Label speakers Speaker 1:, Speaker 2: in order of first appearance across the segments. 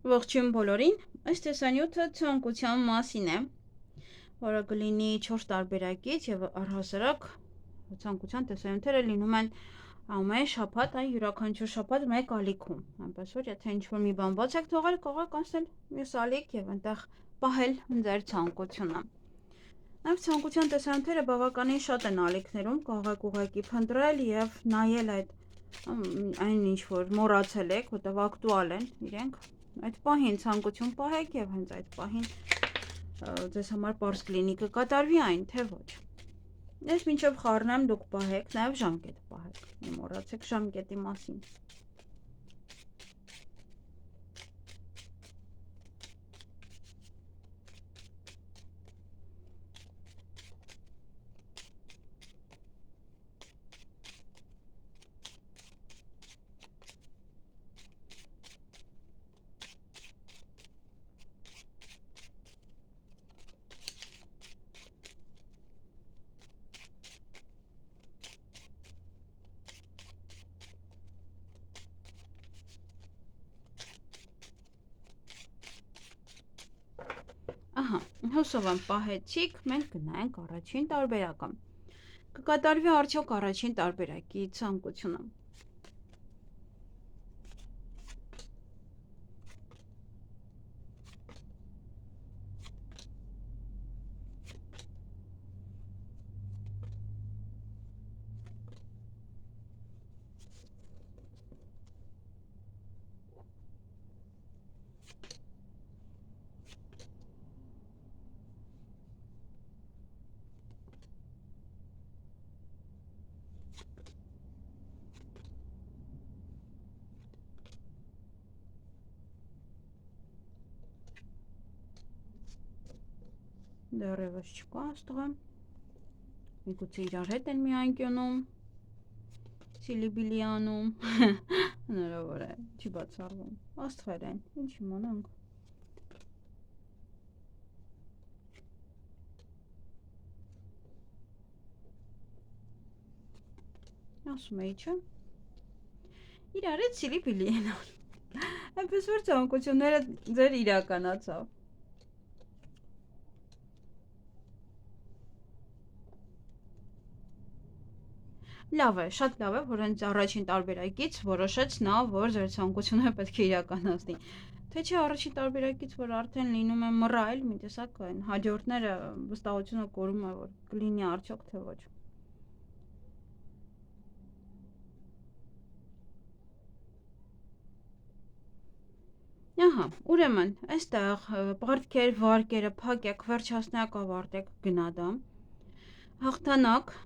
Speaker 1: Ողջույն բոլորին, այս տեսանյութը ցանկության մասին է, որը կլինի 4 տարբերակից եւ առհասարակ ցանկության տեսանյութերը լինում են ամեն շաբաթ, այն յուրաքանչյուր շաբաթ մեկ ալիքում, այնպես որ եթե ինչ-որ մի բան բաց եք թողել, կարող եք անցնել մյուս ալիք եւ այնտեղ պահել ձեր ցանկությունը։ Նաև ցանկության տեսանյութերը բավականին շատ են ալիքներում, կարող եք ուղղակի փնտրել եւ նայել այն ինչ որ մոռացել եք, որտեղ ակտուալ են իրենք։ Այդ պահին ցանկություն պահեք եւ հենց այդ պահին ձեզ համար պարզ կլինի կկատարվի այն, թե ոչ։ Ես մինչև խառնեմ դուք պահեք, նաև ժամկետ պահեք, մոռացեք ժամկետի մասին։ Ահա, հուսով եմ պահեցիք, մենք գնանք առաջին տարբերակը։ Կկատարվի արդյոք առաջին տարբերակի ցանկությունը։ Դեռևս չկա աստղը։ Միգուցե իրար հետ են մի անկյունում, սիլիբիլիանում, հնարավոր է, չի բացառվում, աստղեր են, ինչ իմանանք։ Ասում էի չէ, իրար հետ սիլիբիլի են անում, այնպես որ ցանկությունները ձեր իրականացավ։ Լավ է, շատ լավ է, որ հենց առաջին տարբերակից որոշեց նա, որ ձեր ցանկությունը պետք է իրականացնի։ Թե չէ առաջին տարբերակից, որ արդեն լինում է մռայլ, մի տեսակ այն հաջորդները վստահությունը կորում է, որ կլինի արդյոք թե ոչ։ Ահա, ուրեմն, այստեղ պարտքեր, վարկերը փակեք, վերջացնեք, ավարտեք, գնադամ։ Հաղթանակ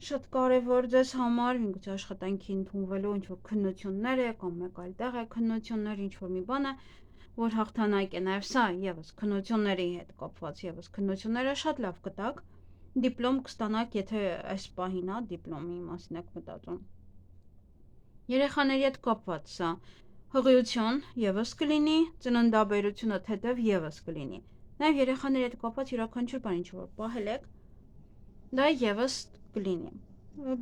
Speaker 1: շատ կարևոր ձեզ համար, միգուցե աշխատանքի ընդունվելու ինչ-որ քննություններ է, կամ մեկ այլ տեղ է քննություններ, ինչ-որ մի բան է, որ հաղթանակ է, նաև սա եւս քննությունների հետ կապված եւս քննությունները շատ լավ կտակ, դիպլոմ կստանաք, եթե այս պահին է դիպլոմի մասին եք մտածում։ Երեխաների հետ կապված սա հղիություն եւս կլինի, ծննդաբերությունը թեթև եւս կլինի։ Նաև երեխաների հետ կապված յուրաքանչյուր բան ինչ որ պահել եք, դա եւս կլինի։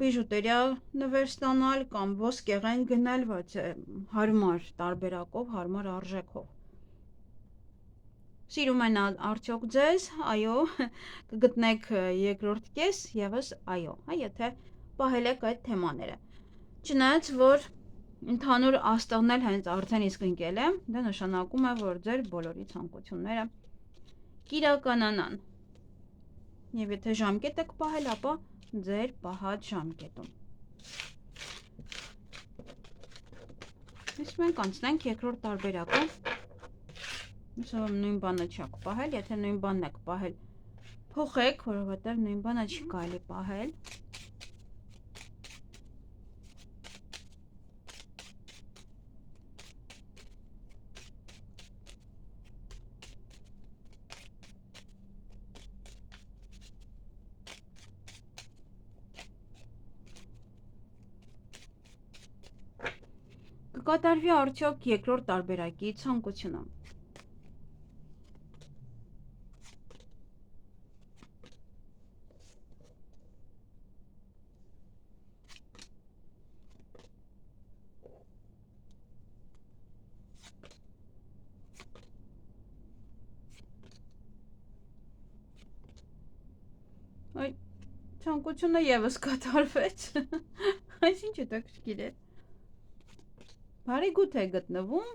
Speaker 1: Բիժուտերիա նվեր ստանալ կամ ոսկեղեն գնել, բայց հարմար տարբերակով, հարմար արժեքով։ Սիրում են արդյոք ձեզ, այո, կգտնեք երկրորդ կես, եւս այո, հա, եթե պահել եք այդ թեմաները։ Չնայած որ ընդհանուր աստղն էլ հենց արդեն իսկ ընկել է, դա նշանակում է, որ ձեր բոլորի ցանկությունները կիրականանան։ Եվ եթե ժամկետ եք պահել, ապա ձեր պահած ժամկետում։ Իսկ մենք անցնենք երկրորդ տարբերակը։ Հուսով եմ նույն բանը չեք պահել, եթե նույն բանն եք պահել, փոխեք, որովհետև նույն բանը չի կարելի պահել։ Կկատարվի արդյոք երկրորդ տարբերակի ցանկությունը։ ցանկությունը եւս կատարվեց։ Այսինչ հետաքրքիր է։ Բարի գութ է գտնվում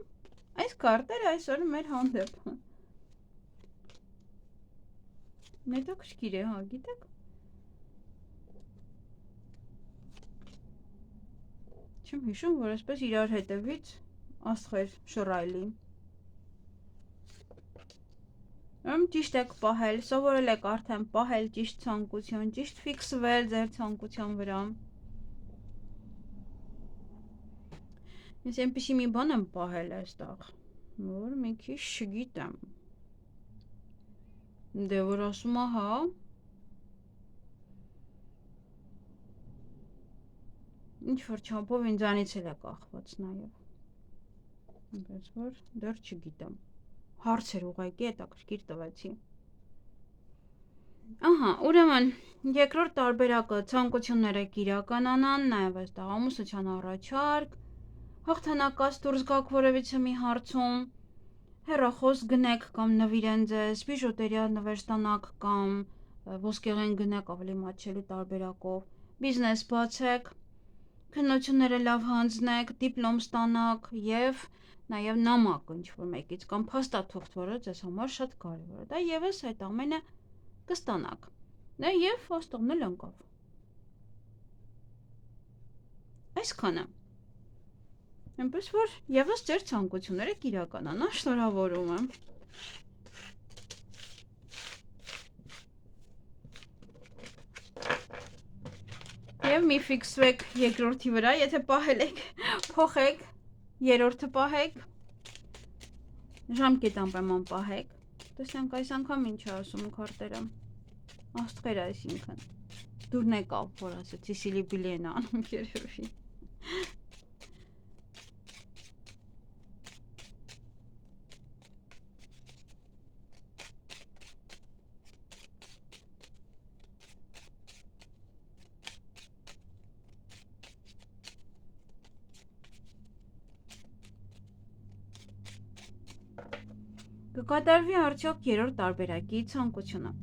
Speaker 1: այս քարտերը այսօր մեր հանդեպ։ Հետաքրքիր է, հա, գիտեք։ Չեմ հիշում, որ այսպես իրար հետևից աստղեր շռայլի։ Ճիշտ եք պահել, սովորել եք արդեն պահել ճիշտ ցանկություն, ճիշտ ֆիքսվել ձեր ցանկության վրա։ Ես այնպիսի մի բան եմ պահել այստեղ, որ մի քիչ չգիտեմ։ Դե որ ասում հա։ Ինչ որ չափով ինձանից էլ է կախված նաև։ Բայց որ դեռ չգիտեմ։ Հարցեր ուղղակի հետաքրքիր տվեցի։ Ահա, ուրեմն երկրորդ տարբերակը ցանկությունները կիրականանան, նաև այստեղ ամուսնության առաջարկ, հաղթանակած դուրս գաք որևիցե մի հարցում, հեռախոս գնեք կամ նվիրեն ձեզ, բիժուտերիա նվեր ստանաք կամ ոսկեղեն գնեք ավելի մատչելի տարբերակով, բիզնես բացեք, քննությունները լավ հանձնեք, դիպլոմ ստանաք եւ նաև նամակ ինչ-որ մեկից կամ փաստաթուղթ, որը ձեզ համար շատ կարևոր է, դա եւս այդ ամենը կստանաք։ Դա եւ աստղն էլ ընկավ։ Այսքանը։ Այնպես որ եւս ձեր ցանկությունները կիրականանան, շնորհավորում եմ։ Եվ մի ֆիքսվեք երկրորդի վրա, եթե պահել եք, փոխեք, երրորդը պահեք, ժամկետ անպայման պահեք, տեսնենք այս անգամ ինչ է ասում քարտերը, աստղեր այսինքն, դուրն եկավ, որ ասեցի սիլիբիլի են անում երևի։ Կկատարվի արդյոք երրորդ տարբերակի ցանկությունը։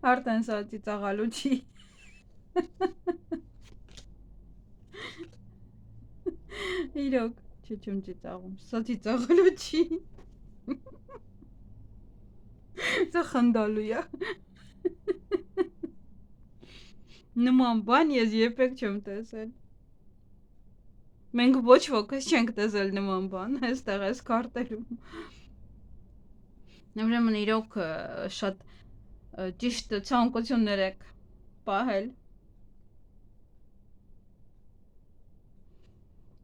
Speaker 1: Արդեն սա ծիծաղալու չի։ Իրոք, չեմ ծիծաղում, սա ծիծաղալու չի։ Սա խնդալու է։ Նման բան ես երբեք չեմ տեսել։ Մենք ոչ ոքս չենք տեսել նման բան, այստեղ այս քարտերում։ Ուրեմն իրոք շատ ճիշտ ցանկություններ եք պահել։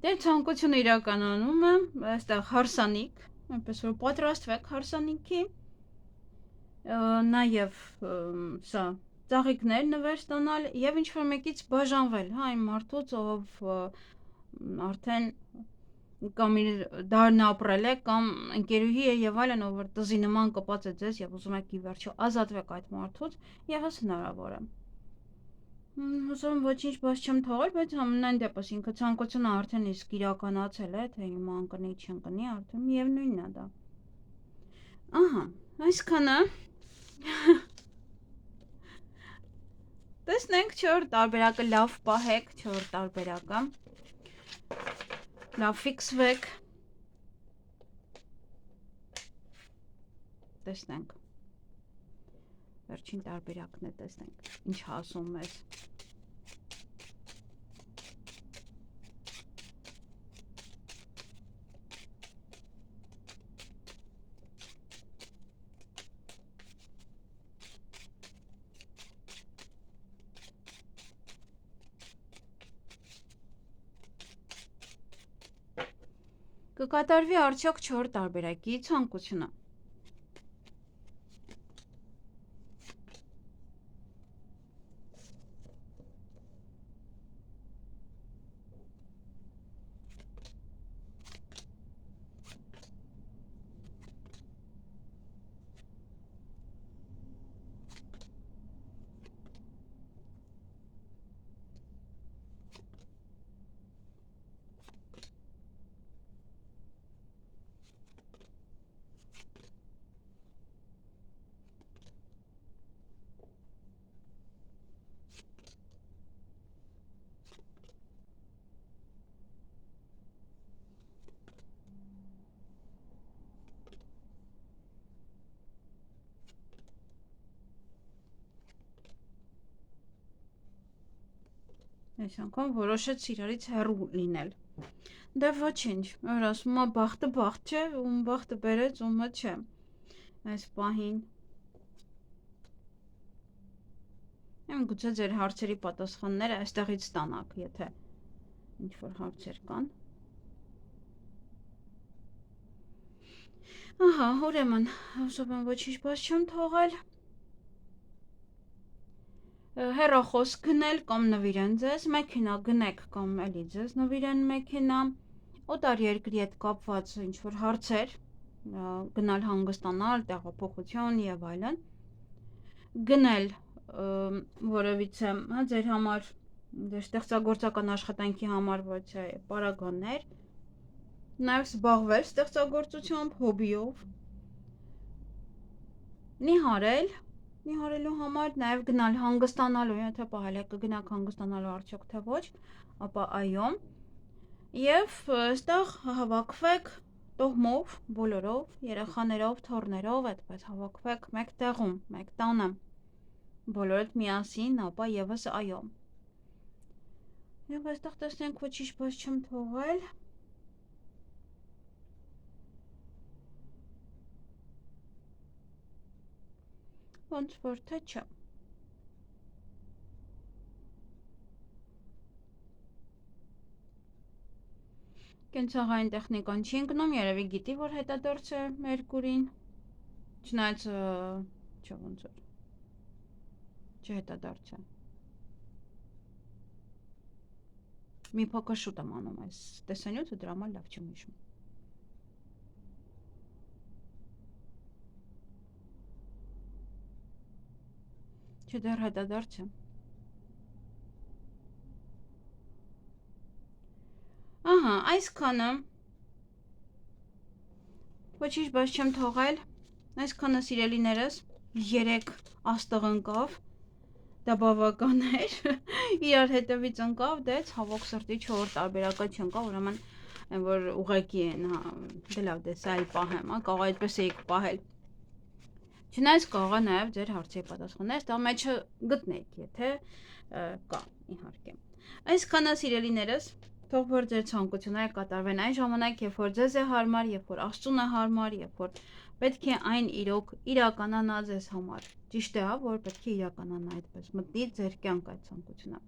Speaker 1: Դե ցանկությունը իրականանում է, այստեղ հարսանիք, այնպես որ պատրաստվեք հարսանիքի, նաև սա ծաղիկներ նվեր ստանալ եւ ինչ-որ մեկից բաժանվել, հա, այն մարդուց, ով արդեն կամ իր դարն ապրել է, կամ ընկերուհի է եւ այլն, ով որ տզի նման կպած է ձեզ եւ ուզում եք ի վերջո ազատվեք այդ մարդուց, եւս հնարավոր է։ Հուսով ոչինչ բաց չեմ թողել, բայց ամենայն դեպս ինքը ցանկությունը արդեն իսկ իրականացել է, թե հիմա ընկնի, չընկնի, արդեն միևնույնն է դա։ Ահա, այսքանը։ Տեսնենք չորրորդ տարբերակը լավ պահեք, չորրորդ տարբերակը։ Լավ ֆիքսվեք։ Տեսնենք։ Վերջին տարբերակն է, տեսնենք, ինչ ասում մեզ։ Կկատարվի արդյոք 4 տարբերակի ցանկությունը։ Այս անգամ որոշեց իրարից հեռու լինել։ Դե ոչինչ, որ ասում է բախտը բախտ չէ, ում բախտը բերեց, ումը չէ։ Այս պահին։ Եմ գուցե ձեր հարցերի պատասխանները այստեղից ստանաք, եթե ինչ-որ հարցեր կան։ Ահա, ուրեմն, հուսով եմ ոչինչ բաց չեմ թողել։ Հեռախոս գնել կամ նվիրեն ձեզ, մեքենա գնեք կամ էլի ձեզ նվիրեն մեքենա, օտարերկրի հետ կապված ինչ-որ հարցեր, գնալ հանգստանալ, տեղափոխություն եւ այլն, գնել որևիցե, հա, ձեր համար ստեղծագործական աշխատանքի համար ոչ պարագաներ, նաեւ զբաղվել ստեղծագործությամբ, հոբիով, նիհարելու համար, նաև գնալ հանգստանալու, եթե պահել եք կգնաք հանգստանալու արդյոք թե ոչ, ապա այո, եւ այստեղ հավաքվեք տոհմով, բոլորով, երեխաներով, թոռներով, այդպես հավաքվեք մեկ տեղում, մեկ տանը, բոլորդ միասին, ապա եւս այո։ Եվ այստեղ տեսնենք ոչինչ բաց չեմ թողել։ Ոնց որ թե չէ։ Կենցաղային տեխնիկան չի ընկնում, երևի գիտի, որ հետադարձ է Մերկուրին, չնայած չէ ոնց որ չհետադարձ է։ Մի փոքր շուտ եմ անում այս տեսանյութը, դրա համար լավ չեմ հիշում։ Չէ, դեռ հետադարձ է։ Ահա, այսքանը ոչինչ բաց չեմ թողել, այսքանը սիրելիներս 3 աստղ ընկավ, դա բավական էր, իրար հետևից ընկավ, դե ցավոք սրտի 4 տարբերակը չընկավ, ուրեմն որ ուղղակի են, հա, դե լավ, դե սա էլ պահեմ, հա, կարող այդպես էիք պահել։ Չնայած կարող է նաև ձեր հարցերի պատասխանները ստա մեջը գտնեք, եթե կա, իհարկե։ Այսքանը սիրելիներս, թող որ ձեր ցանկությունները կատարվեն այն ժամանակ, երբ որ ձեզ է հարմար, երբ որ Աստծուն է հարմար, երբ որ պետք է այն իրոք իրականանա ձեզ համար։ Ճիշտ է, հա, որ պետք է իրականանա այդպես, մտնի ձեր կյանք այդ ցանկությունը։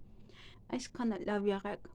Speaker 1: Այսքանը լավ եղեք։